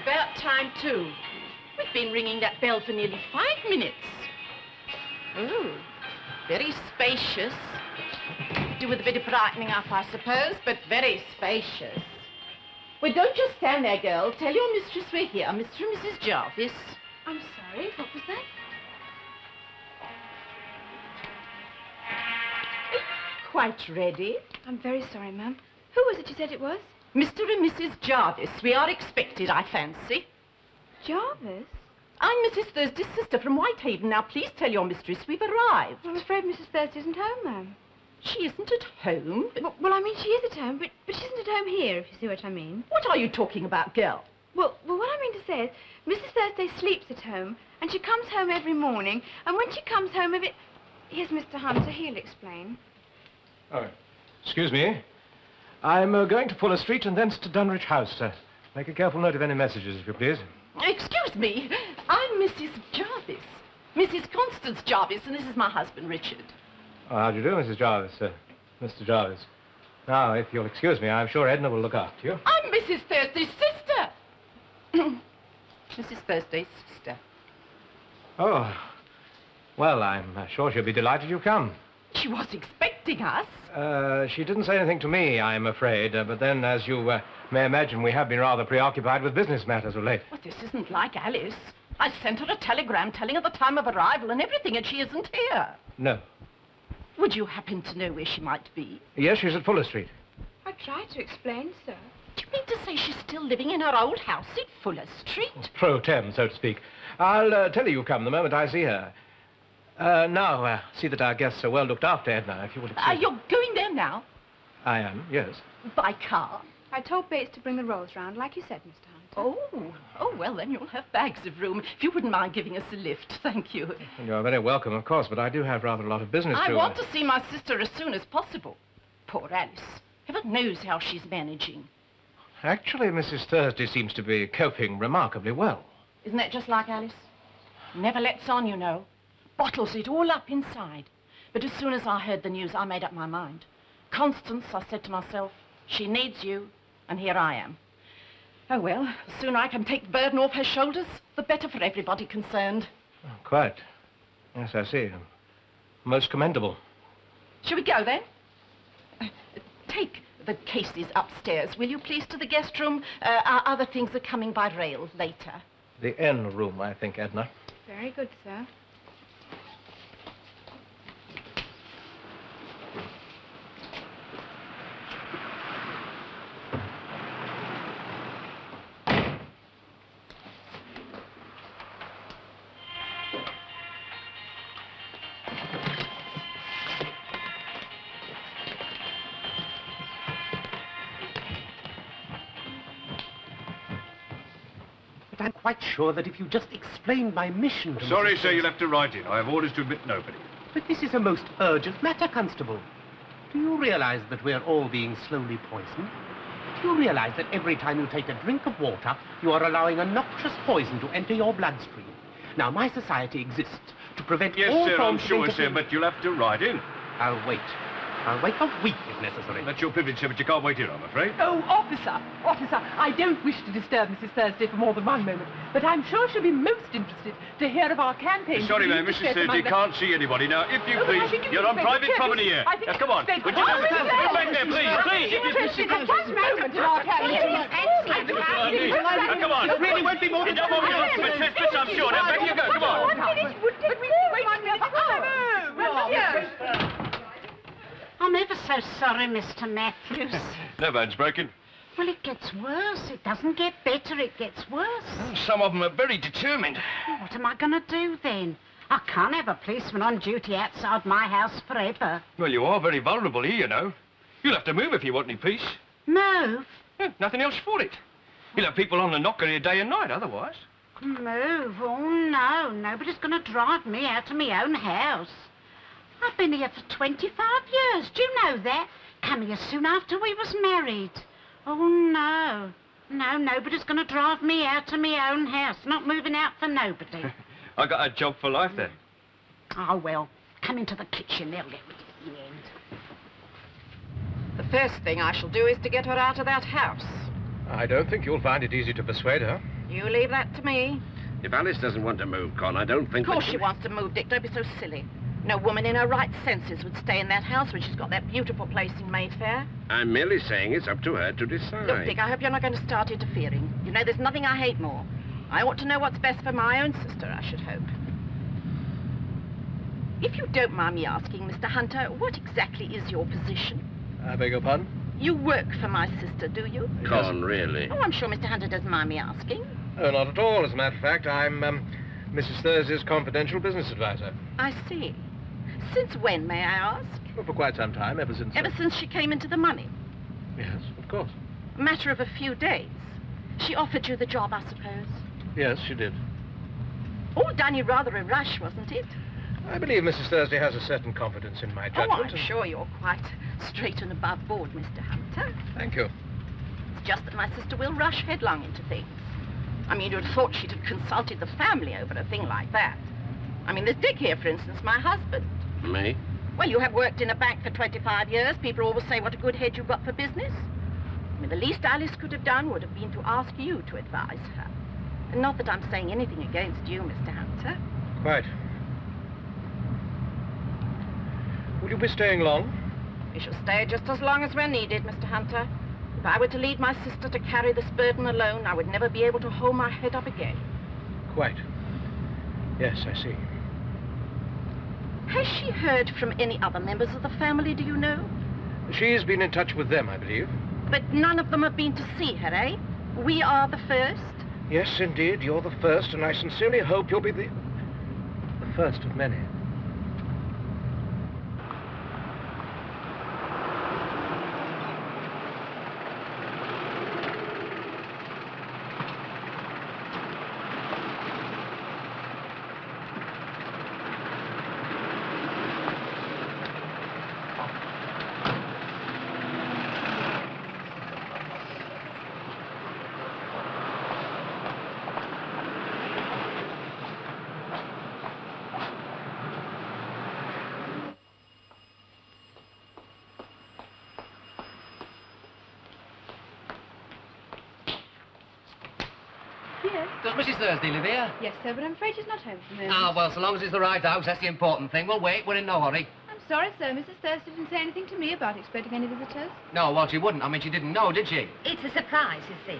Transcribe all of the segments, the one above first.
about time, too. We've been ringing that bell for nearly 5 minutes. Oh, very spacious. Do with a bit of brightening up, I suppose, but very spacious. Well, don't just stand there, girl. Tell your mistress we're here, Mr. and Mrs. Jarvis. I'm sorry, what was that? Quite ready. I'm very sorry, ma'am. Who was it you said it was? Mr. and Mrs. Jarvis. We are expected, I fancy. Jarvis? I'm Mrs. Thursday's sister from Whitehaven. Now, please tell your mistress we've arrived. I'm afraid Mrs. Thursday isn't home, ma'am. She isn't at home? Well, I mean, she is at home, but she isn't at home here, if you see what I mean. What are you talking about, girl? Well, what I mean to say is, Mrs. Thursday sleeps at home, and she comes home every morning, and when she comes home, here's Mr. Hunter, he'll explain. Oh, excuse me. I'm going to Fuller Street and thence to Dunwich House. Make a careful note of any messages, if you please. Excuse me. I'm Mrs. Jarvis. Mrs. Constance Jarvis, and this is my husband, Richard. Oh, how do you do, Mrs. Jarvis? Mr. Jarvis. Now, if you'll excuse me, I'm sure Edna will look after you. I'm Mrs. Thursday's sister. Mrs. Thursday's sister. Oh. Well, I'm sure she'll be delighted you've come. She was expecting us. She didn't say anything to me, I'm afraid. But then, as you may imagine, we have been rather preoccupied with business matters of late. Well, this isn't like Alice. I sent her a telegram telling her the time of arrival and everything, and she isn't here. No. Would you happen to know where she might be? Yes, she's at Fuller Street. I tried to explain, sir. Do you mean to say she's still living in her old house in Fuller Street? Pro tem, so to speak. I'll tell her you come the moment I see her. Now, see that our guests are well looked after, Edna, if you would excuse. You're going there now? I am, yes. By car? I told Bates to bring the rolls round, like you said, Mr. Hunter. Oh, well, then you'll have bags of room. If you wouldn't mind giving us a lift, thank you. You're very welcome, of course, but I do have rather a lot of business to... I want to see my sister as soon as possible. Poor Alice. Heaven knows how she's managing. Actually, Mrs. Thursday seems to be coping remarkably well. Isn't that just like Alice? Never lets on, you know. Bottles it all up inside. But as soon as I heard the news, I made up my mind. Constance, I said to myself, she needs you, and here I am. Oh, well, the sooner I can take the burden off her shoulders, the better for everybody concerned. Oh, quite. Yes, I see. Most commendable. Shall we go, then? Take the cases upstairs, will you, please, to the guest room? Our other things are coming by rail later. The N room, I think, Edna. Very good, sir. I'm quite sure that if you just explained my mission to Sorry, Mrs. sir, you'll have to write in. I have orders to admit nobody. But this is a most urgent matter, Constable. Do you realize that we're all being slowly poisoned? Do you realize that every time you take a drink of water, you are allowing a noxious poison to enter your bloodstream? Now, my society exists to prevent Yes, all sir, I'm forms of sure, sir, interference. but you'll have to write in. I'll wait. I'll wait a week if necessary. That's your privilege, sir, but you can't wait here, I'm afraid. Oh, officer, I don't wish to disturb Mrs. Thursday for more than 1 moment, but I'm sure she'll be most interested to hear of our campaign. Sorry, ma'am, Mrs. Thursday can't see anybody. Now, if you please, you're on private property here. Now, come on. Would you get back there, please, please. Interested at one moment in our campaign. Now, come on. It really won't be more than... You don't want me to trespass, I'm sure. Now, back you go, come on. I'm ever so sorry, Mr. Matthews. No bones broken. Well, it gets worse. It doesn't get better, it gets worse. Some of them are very determined. Well, what am I going to do, then? I can't have a policeman on duty outside my house forever. Well, you are very vulnerable here, you know. You'll have to move if you want any peace. Move? Yeah, nothing else for it. You'll have people on the knocker here day and night, otherwise. Move? Oh, no. Nobody's going to drive me out of my own house. I've been here for 25 years. Do you know that? Come here soon after we was married. Oh, no. No, nobody's going to drive me out of my own house. Not moving out for nobody. I got a job for life, then. Oh, well, come into the kitchen. They'll get rid of you in the end. The first thing I shall do is to get her out of that house. I don't think you'll find it easy to persuade her. You leave that to me. If Alice doesn't want to move, Con, I don't think... Of course she wants to move, Dick. Don't be so silly. No woman in her right senses would stay in that house when she's got that beautiful place in Mayfair. I'm merely saying it's up to her to decide. Look, Dick, I hope you're not going to start interfering. You know, there's nothing I hate more. I ought to know what's best for my own sister, I should hope. If you don't mind me asking, Mr. Hunter, what exactly is your position? I beg your pardon? You work for my sister, do you? Con, really? Oh, I'm sure Mr. Hunter doesn't mind me asking. Oh, not at all. As a matter of fact, I'm Mrs. Thursday's confidential business advisor. I see. Since when, may I ask? Well, for quite some time, ever since... Ever since she came into the money? Yes, of course. A matter of a few days. She offered you the job, I suppose? Yes, she did. All done in rather a rush, wasn't it? I believe Mrs. Thursday has a certain confidence in my judgment. Oh, I'm sure you're quite straight and above board, Mr. Hunter. Thank you. It's just that my sister will rush headlong into things. I mean, you'd have thought she'd have consulted the family over a thing like that. I mean, there's Dick here, for instance, my husband. Me? Well, you have worked in a bank for 25 years. People always say what a good head you've got for business. I mean, the least Alice could have done would have been to ask you to advise her. And not that I'm saying anything against you, Mr. Hunter. Quite. Will you be staying long? We shall stay just as long as we're needed, Mr. Hunter. If I were to leave my sister to carry this burden alone, I would never be able to hold my head up again. Quite. Yes, I see. Has she heard from any other members of the family, do you know? She's been in touch with them, I believe. But none of them have been to see her, eh? We are the first? Yes, indeed, you're the first, and I sincerely hope you'll be the first of many. Does Mrs. Thursday live here? Yes, sir, but I'm afraid she's not home from there. Ah, well, so long as it's the right house, that's the important thing. We'll wait. We're in no hurry. I'm sorry, sir. Mrs. Thursday didn't say anything to me about expecting any visitors. No, well, she wouldn't. I mean, she didn't know, did she? It's a surprise, you see.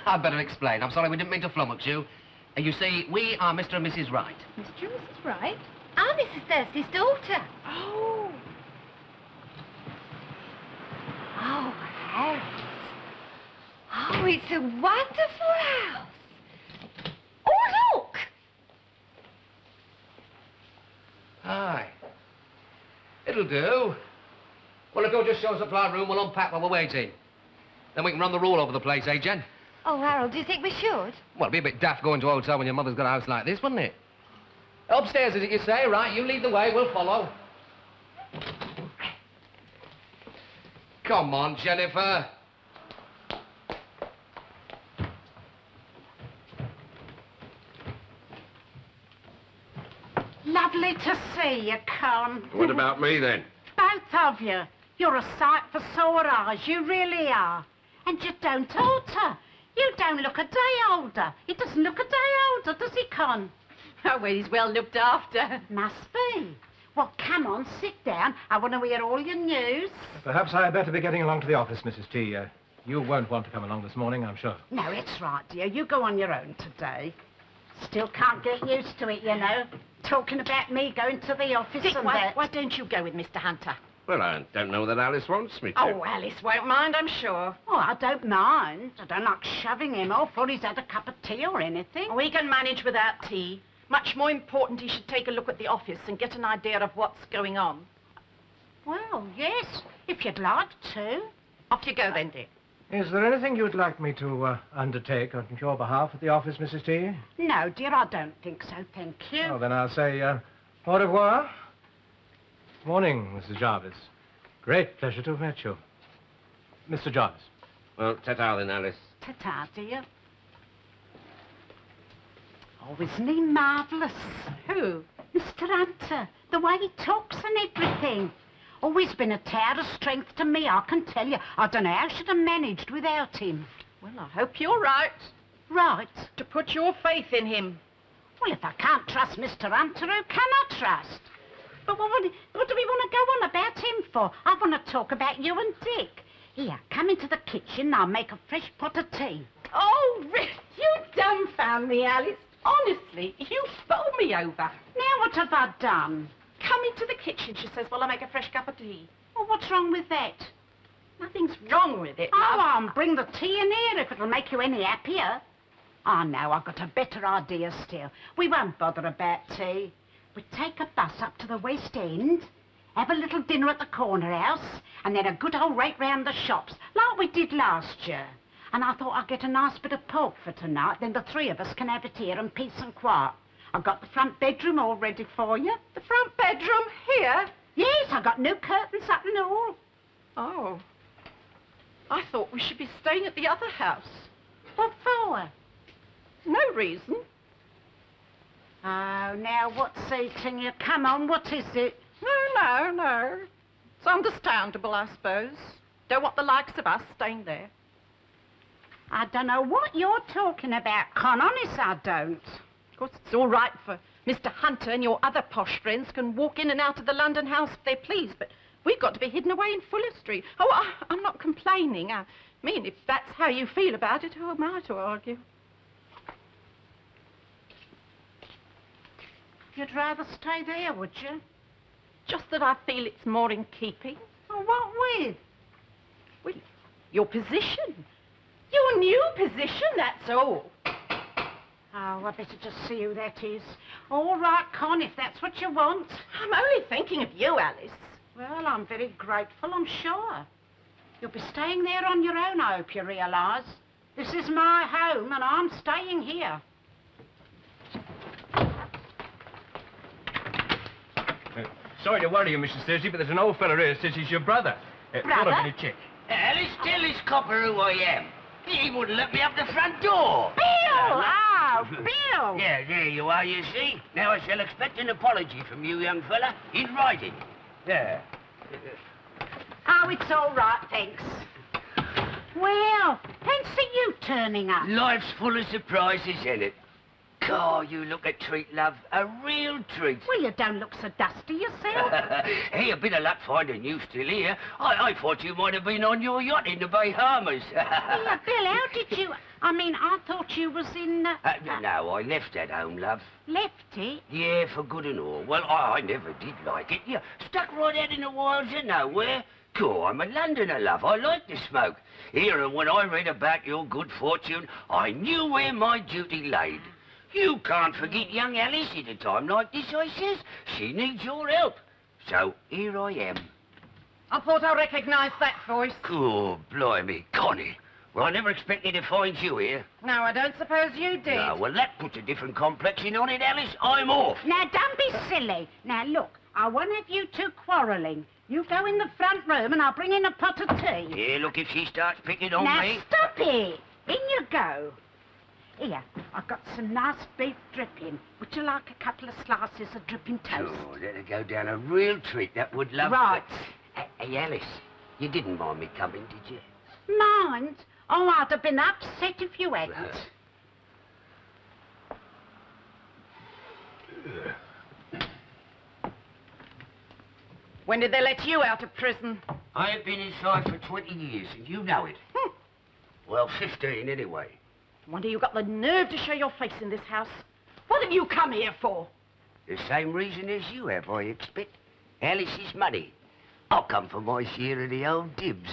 I'd better explain. I'm sorry, we didn't mean to flummox you. You see, we are Mr. and Mrs. Wright. Mr. and Mrs. Wright? I'm Mrs. Thursday's daughter. Oh. Oh, Harris. Oh, it's a wonderful house. Oh, look! Aye. It'll do. Well, if you'll just show us the supply room, we'll unpack while we're waiting. Then we can run the rule over the place, eh, Jen? Oh, Harold, do you think we should? Well, it'd be a bit daft going to a hotel when your mother's got a house like this, wouldn't it? Upstairs, is it you say? Right, you lead the way, we'll follow. Come on, Jennifer. Lovely to see you, Con. What about me, then? Both of you. You're a sight for sore eyes, you really are. And you don't alter. You don't look a day older. He doesn't look a day older, does he, Con? Oh, well, he's well looked after. Must be. Well, come on, sit down. I want to hear all your news. Perhaps I'd better be getting along to the office, Mrs. T. You won't want to come along this morning, I'm sure. No, it's right, dear. You go on your own today. Still can't get used to it, you know. Talking about me going to the office Dick, and why that. don't you go with Mr. Hunter? Well, I don't know that Alice wants me to. Oh, Alice won't mind, I'm sure. Oh, I don't mind. I don't like shoving him off or he's had a cup of tea or anything. We can manage without tea. Much more important, he should take a look at the office and get an idea of what's going on. Well, yes, if you'd like to. Off you go then, Dick. Is there anything you'd like me to undertake on your behalf at the office, Mrs. T? No, dear, I don't think so, thank you. Oh, then I'll say au revoir. Morning, Mrs. Jarvis. Great pleasure to have met you. Mr. Jarvis. Well, ta-ta then, Alice. Ta-ta, dear. Oh, isn't he marvellous? Who? Mr. Hunter. The way he talks and everything. Always been a tower of strength to me, I can tell you. I don't know how I should have managed without him. Well, I hope you're right. Right. To put your faith in him. Well, if I can't trust Mr. Hunter, who can I trust? But what do we want to go on about him for? I want to talk about you and Dick. Here, come into the kitchen and I'll make a fresh pot of tea. Oh, Rick, you dumbfound me, Alice. Honestly, you bowled me over. Now what have I done? Come into the kitchen, she says, while I make a fresh cup of tea. Well, what's wrong with that? Nothing's wrong with it, Oh, love. I'll bring the tea in here if it'll make you any happier. Oh, no, I've got a better idea still. We won't bother about tea. We take a bus up to the West End, have a little dinner at the corner house, and then a good old rake round the shops, like we did last year. And I thought I'd get a nice bit of pork for tonight, then the three of us can have it here in peace and quiet. I've got the front bedroom all ready for you. The front bedroom here? Yes, I've got new curtains up and all. Oh. I thought we should be staying at the other house. What for? No reason. Oh, now what's eating you? Come on, what is it? No. It's understandable, I suppose. Don't want the likes of us staying there. I don't know what you're talking about, Con. Honest, I don't. Of course, it's all right for Mr. Hunter and your other posh friends can walk in and out of the London house if they please, but we've got to be hidden away in Fuller Street. Oh, I'm not complaining. I mean, if that's how you feel about it, who am I to argue? You'd rather stay there, would you? Just that I feel it's more in keeping. Well, what with? Well, your position. Your new position, that's all. Oh, I better just see who that is. All right, Con, if that's what you want. I'm only thinking of you, Alice. Well, I'm very grateful, I'm sure. You'll be staying there on your own, I hope you realise. This is my home, and I'm staying here. Sorry to worry you, Mrs. Thursday, but there's an old fella here says he's your brother. Brother? Thought I'd check. Alice, tell this copper who I am. He wouldn't let me up the front door. Bill! Oh, Bill! Yeah, there you are, you see. Now I shall expect an apology from you, young fella, in writing. There. Oh, it's all right, thanks. Well, fancy you turning up. Life's full of surprises, isn't it? God, you look a treat, love. A real treat. Well, you don't look so dusty yourself. Hey, a bit of luck finding you still here. I thought you might have been on your yacht in the Bahamas. Yeah, Bill, how did you... I mean, I thought you was in... No, I left that home, love. Left it? Yeah, for good and all. Well, I never did like it. Yeah, stuck right out in the wilds of nowhere. Cool, I'm a Londoner, love. I like to smoke. Here, and when I read about your good fortune, I knew where my duty laid. You can't forget young Alice at a time like this, I says. She needs your help. So, here I am. I thought I recognised that voice. Oh, blimey, Connie. Well, I never expected to find you here. No, I don't suppose you did. No, well, that puts a different complexion on it, Alice. I'm off. Now, don't be silly. Now, look, I won't have you two quarrelling. You go in the front room and I'll bring in a pot of tea. Yeah, look, if she starts picking on now, me... stop it. In you go. Here, I've got some nice beef dripping. Would you like a couple of slices of dripping toast? Oh, that'd go down a real treat, that would, love. Right. Hey, Alice, you didn't mind me coming, did you? Mind? Oh, I'd have been upset if you hadn't. When did they let you out of prison? I have been inside for 20 years, and you know it. Well, 15 anyway. Wonder you got the nerve to show your face in this house. What have you come here for? The same reason as you have, I expect. Alice's money. I'll come for my share of the old dibs.